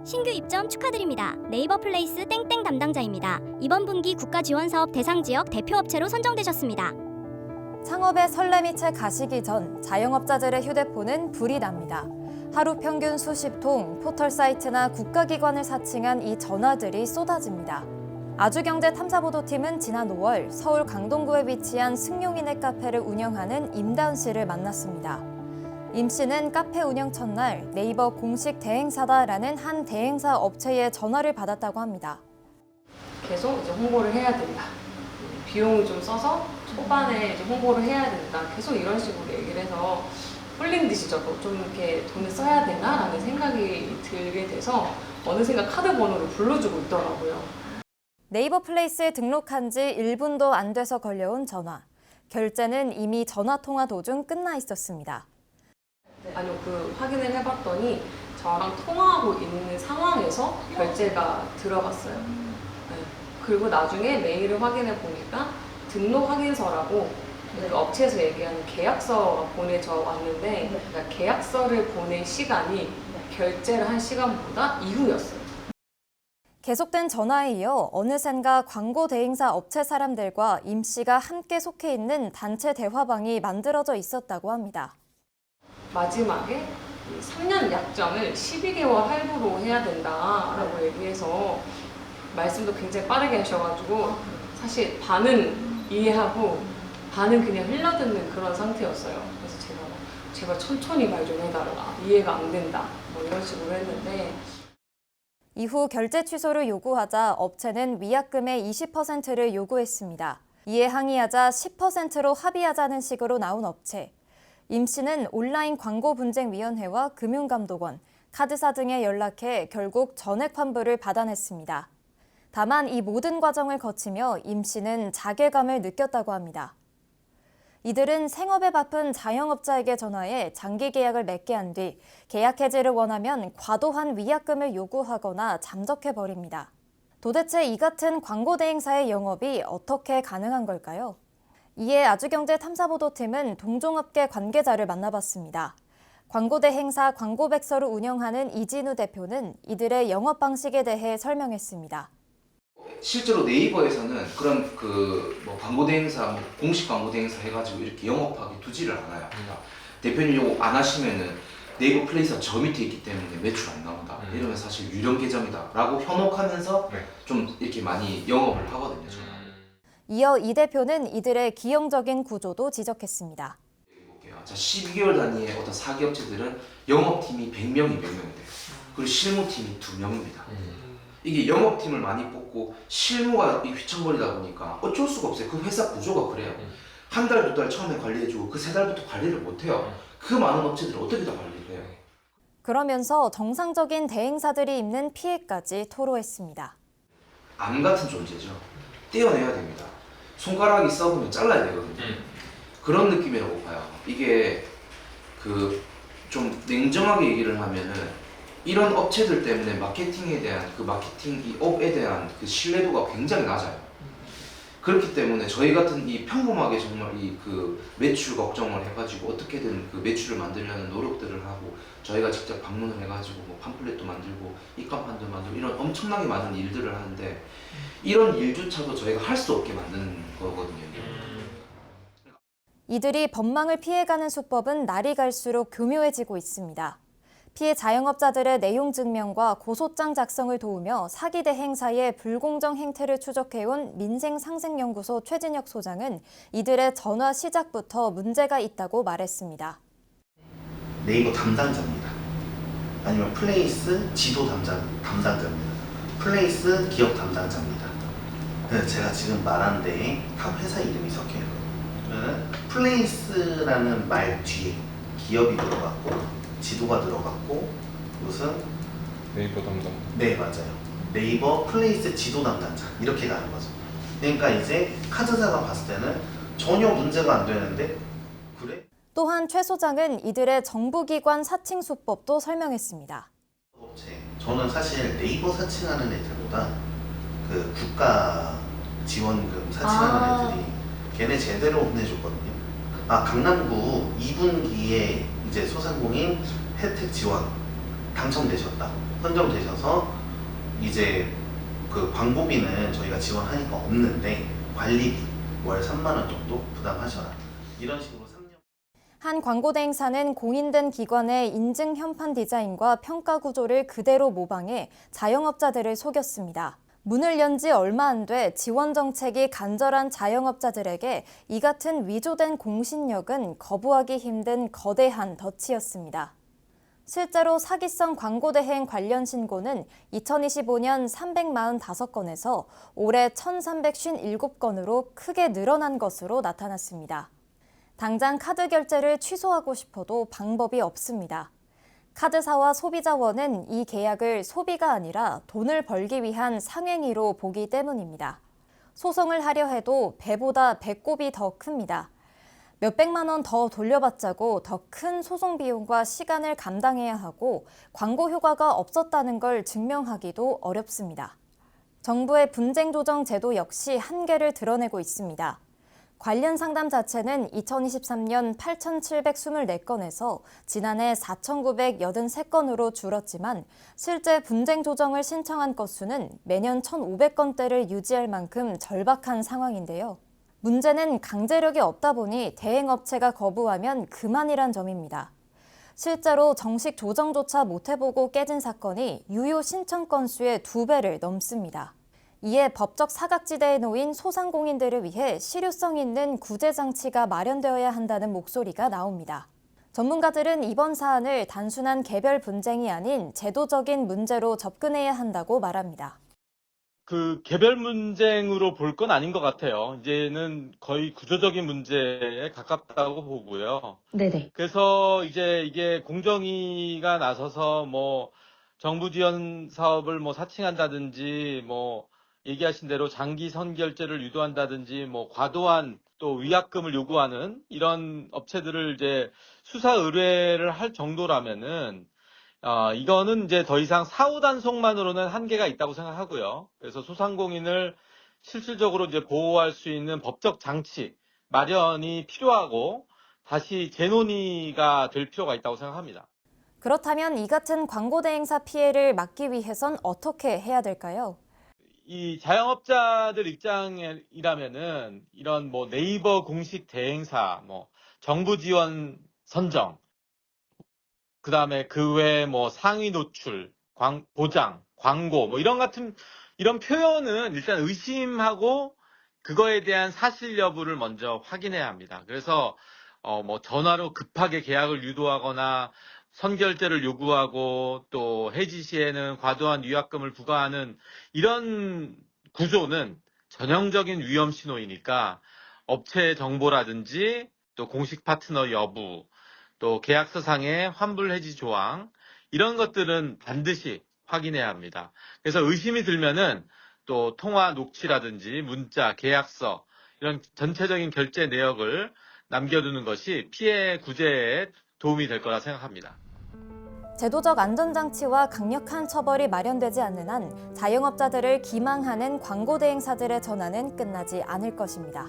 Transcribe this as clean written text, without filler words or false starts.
신규 입점 축하드립니다. 네이버 플레이스 땡땡 담당자입니다. 이번 분기 국가지원사업 대상지역 대표업체로 선정되셨습니다. 창업의 설렘이 채 가시기 전 자영업자들의 휴대폰은 불이 납니다. 하루 평균 수십 통 포털 사이트나 국가기관을 사칭한 이 전화들이 쏟아집니다. 아주경제탐사보도팀은 지난 5월 서울 강동구에 위치한 승용이네 카페를 운영하는 임다은 씨를 만났습니다. 임 씨는 카페 운영 첫날 네이버 공식 대행사다라는 한 대행사 업체의 전화를 받았다고 합니다. 계속 이제 홍보를 해야 된다. 비용을 좀 써서 초반에 이제 홍보를 해야 된다. 계속 이런 식으로 얘기를 해서 홀린 듯이 저도 좀 이렇게 돈을 써야 되나라는 생각이 들게 돼서 어느샌가 카드 번호를 불러주고 있더라고요. 네이버 플레이스에 등록한 지 1분도 안 돼서 걸려온 전화. 결제는 이미 전화 통화 도중 끝나 있었습니다. 아니요, 확인을 해봤더니 저랑 통화하고 있는 상황에서 결제가 들어갔어요. 네. 그리고 나중에 메일을 확인해 보니까 등록 확인서라고 그 업체에서 얘기하는 계약서가 보내져 왔는데 그러니까 계약서를 보낸 시간이 결제를 한 시간보다 이후였어요. 계속된 전화에 이어 어느샌가 광고 대행사 업체 사람들과 임 씨가 함께 속해 있는 단체 대화방이 만들어져 있었다고 합니다. 마지막에 3년 약정을 12개월 할부로 해야 된다라고 얘기해서 말씀도 굉장히 빠르게 하셔가지고 사실 반은 이해하고 반은 그냥 흘러듣는 그런 상태였어요. 그래서 제가 제발 천천히 말 좀 해달라. 이해가 안 된다. 뭐 이런 식으로 했는데 이후 결제 취소를 요구하자 업체는 위약금의 20%를 요구했습니다. 이에 항의하자 10%로 합의하자는 식으로 나온 업체. 임 씨는 온라인 광고분쟁위원회와 금융감독원, 카드사 등에 연락해 결국 전액 환불을 받아냈습니다. 다만 이 모든 과정을 거치며 임 씨는 자괴감을 느꼈다고 합니다. 이들은 생업에 바쁜 자영업자에게 전화해 장기 계약을 맺게 한 뒤 계약 해지를 원하면 과도한 위약금을 요구하거나 잠적해버립니다. 도대체 이 같은 광고 대행사의 영업이 어떻게 가능한 걸까요? 이에 아주경제탐사보도팀은 동종업계 관계자를 만나봤습니다. 광고대행사 광고백서를 운영하는 이진우 대표는 이들의 영업 방식에 대해 설명했습니다. 실제로 네이버에서는 그런 광고 대행사, 공식 광고 대행사 해가지고 이렇게 영업하게 두지를 않아요. 그러니까 대표님 요거 안 하시면은 네이버 플레이스가 저 밑에 있기 때문에 매출 안 나온다. 이러면 사실 유령 계정이다라고 현혹하면서 좀 이렇게 많이 영업을 하거든요. 저는. 이어 이 대표는 이들의 기형적인 구조도 지적했습니다. 자, 12개월 단위의 어떤 사기업체들은 영업팀이 100명이 100명이 돼요. 그리고 실무팀이 2명입니다. 이게 영업팀을 많이 뽑고 실무가 휘청거리다 보니까 어쩔 수가 없어요. 그 회사 구조가 그래요. 한 달, 두 달 처음에 관리해주고 그 세 달부터 관리를 못해요. 그 많은 업체들을 어떻게 다 관리를 해요? 그러면서 정상적인 대행사들이 입는 피해까지 토로했습니다. 암 같은 존재죠. 떼어내야 됩니다. 손가락이 썩으면 잘라야 되거든요. 그런 느낌이라고 봐요. 이게 좀 냉정하게 얘기를 하면은 이런 업체들 때문에 마케팅에 대한 마케팅 이 업에 대한 신뢰도가 굉장히 낮아요. 그렇기 때문에 저희 같은 이 평범하게 정말 매출 걱정을 해가지고 어떻게든 매출을 만들려는 노력들을 하고 저희가 직접 방문을 해가지고 뭐 팜플렛도 만들고 입간판도 만들고 이런 엄청나게 많은 일들을 하는데 이런 일조차도 저희가 할 수 없게 만드는 거거든요. 이들이 법망을 피해가는 수법은 날이 갈수록 교묘해지고 있습니다. 피해 자영업자들의 내용 증명과 고소장 작성을 도우며 사기 대행사의 불공정 행태를 추적해온 민생상생연구소 최진혁 소장은 이들의 전화 시작부터 문제가 있다고 말했습니다. 네이버 담당자입니다. 아니면 플레이스 지도 담당자입니다. 플레이스 기업 담당자입니다. 그래서 제가 지금 말한 데에 탑 회사 이름이 섞여 있거든요. 플레이스라는 말 뒤에 기업이 들어갔고 지도가 들어갔고 무슨 네이버 담당. 네, 맞아요. 네이버 플레이스 지도 담당자 이렇게 가는 거죠. 그러니까 이제 카드사가 봤을 때는 전혀 문제가 안 되는데 그래? 또한 최 소장은 이들의 정부기관 사칭 수법도 설명했습니다. 저는 사실 네이버 사칭하는 애들보다 국가 지원금 사칭하는 애들이 걔네 제대로 혼내줬거든요. 강남구 2분기에 이제 소상공인 혜택 지원 당첨되셨다. 선정되셔서 이제 그 광고비는 저희가 지원하니까 없는데 관리비 월 3만 원 정도 부담하셔라. 이런 식으로 3년. 한 광고 대행사는 공인된 기관의 인증 현판 디자인과 평가 구조를 그대로 모방해 자영업자들을 속였습니다. 문을 연 지 얼마 안 돼 지원 정책이 간절한 자영업자들에게 이 같은 위조된 공신력은 거부하기 힘든 거대한 덫이었습니다. 실제로 사기성 광고 대행 관련 신고는 2025년 345건에서 올해 1,357건으로 크게 늘어난 것으로 나타났습니다. 당장 카드 결제를 취소하고 싶어도 방법이 없습니다. 카드사와 소비자원은 이 계약을 소비가 아니라 돈을 벌기 위한 상행위로 보기 때문입니다. 소송을 하려 해도 배보다 배꼽이 더 큽니다. 몇백만 원 더 돌려받자고 더 큰 소송 비용과 시간을 감당해야 하고 광고 효과가 없었다는 걸 증명하기도 어렵습니다. 정부의 분쟁 조정 제도 역시 한계를 드러내고 있습니다. 관련 상담 자체는 2023년 8,724건에서 지난해 4,983건으로 줄었지만 실제 분쟁 조정을 신청한 건수는 매년 1,500건대를 유지할 만큼 절박한 상황인데요. 문제는 강제력이 없다 보니 대행업체가 거부하면 그만이란 점입니다. 실제로 정식 조정조차 못해보고 깨진 사건이 유효 신청 건수의 2배를 넘습니다. 이에 법적 사각지대에 놓인 소상공인들을 위해 실효성 있는 구제 장치가 마련되어야 한다는 목소리가 나옵니다. 전문가들은 이번 사안을 단순한 개별 분쟁이 아닌 제도적인 문제로 접근해야 한다고 말합니다. 그 개별 문쟁으로 볼 건 아닌 것 같아요. 이제는 거의 구조적인 문제에 가깝다고 보고요. 네네. 그래서 이제 이게 공정위가 나서서 뭐 정부 지원 사업을 뭐 사칭한다든지 뭐 얘기하신 대로 장기 선결제를 유도한다든지 뭐 과도한 또 위약금을 요구하는 이런 업체들을 이제 수사 의뢰를 할 정도라면은 이거는 이제 더 이상 사후 단속만으로는 한계가 있다고 생각하고요. 그래서 소상공인을 실질적으로 이제 보호할 수 있는 법적 장치 마련이 필요하고 다시 재논의가 될 필요가 있다고 생각합니다. 그렇다면 이 같은 광고 대행사 피해를 막기 위해선 어떻게 해야 될까요? 이 자영업자들 입장이라면은 이런 뭐 네이버 공식 대행사, 뭐 정부 지원 선정, 그 다음에 그 외에 뭐 상위 노출, 보장, 광고, 뭐 이런 표현은 일단 의심하고 그거에 대한 사실 여부를 먼저 확인해야 합니다. 그래서 뭐 전화로 급하게 계약을 유도하거나 선결제를 요구하고 또 해지 시에는 과도한 위약금을 부과하는 이런 구조는 전형적인 위험 신호이니까 업체 정보라든지 또 공식 파트너 여부, 또 계약서상의 환불 해지 조항 이런 것들은 반드시 확인해야 합니다. 그래서 의심이 들면은 또 통화 녹취라든지 문자, 계약서 이런 전체적인 결제 내역을 남겨두는 것이 피해 구제에 도움이 될 거라 생각합니다. 제도적 안전장치와 강력한 처벌이 마련되지 않는 한 자영업자들을 기망하는 광고 대행사들의 전화는 끝나지 않을 것입니다.